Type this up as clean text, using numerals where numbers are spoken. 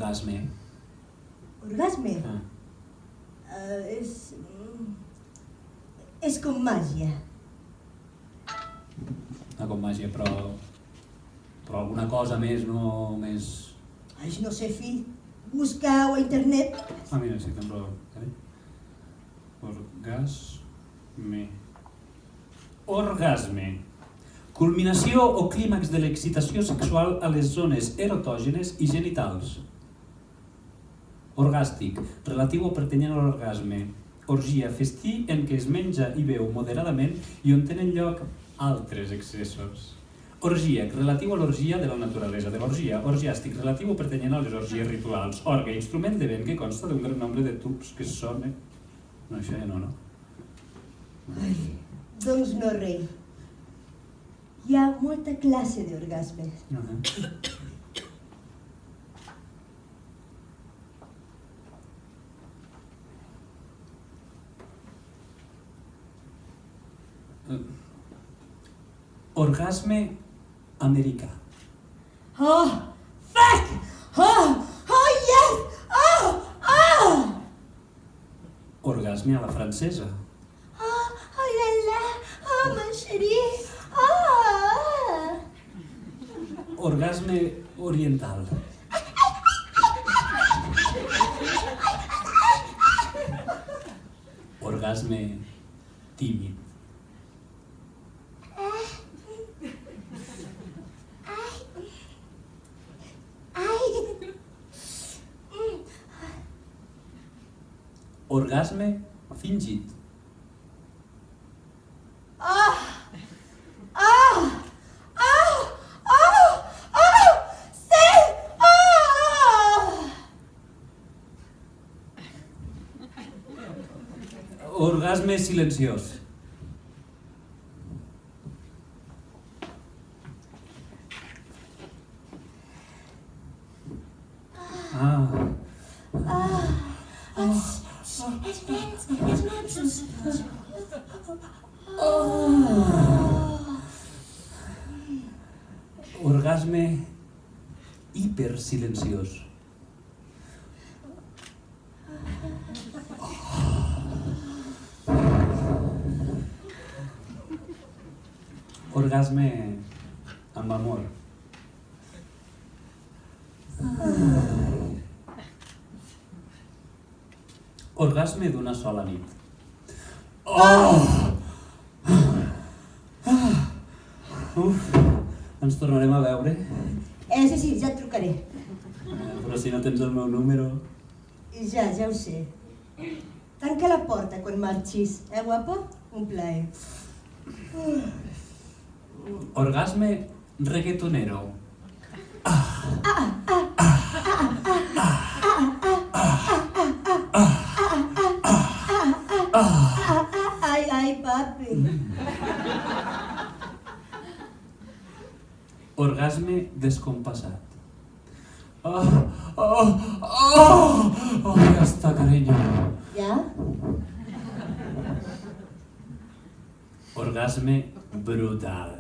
orgasme? Orgasme? És com màgia. Com màgia, però alguna cosa més, no més... Ai, no sé, fill. Busca-ho a internet. Mira, sí, també... Orgasme. Orgasme. Culminació o clímax de l'excitació sexual a les zones erotògenes i genitals. Orgàstic, relatiu o pertanyent a l'orgasme. Orgia, festí en què es menja i beu moderadament i on tenen lloc altres excessos. Orgíac, relatiu a l'orgia de la naturalesa de l'orgia. Orgiàstic, relatiu o pertanyent a les orgies rituals. Orgue, instrument de vent que consta d'un gran nombre de tubs que sonen... No, això ja no. Ai, doncs no, rei. Hi ha molta classe d'orgasmes. Orgasme americà. Oh, fuck! Oh, yes! Oh! Orgasme a la francesa. Oh là là! Oh, ma chérie! Oh! Orgasme oriental. Orgasme tímid. Orgasme fingit. Sí! Orgasme silenciós. Orgasme hipersilenciós. Orgasme amb amor. Orgasme d'una sola nit. Ens tornarem a veure? Sí, ja et trucaré. Però si no tens el meu número... Ja ho sé. Tanca la porta quan marxis, guapo? Un plaer. Orgasme reggaetonero. Ai, papi. Orgasme descompassat. Ya está, cariño. Ja? Orgasme brutal.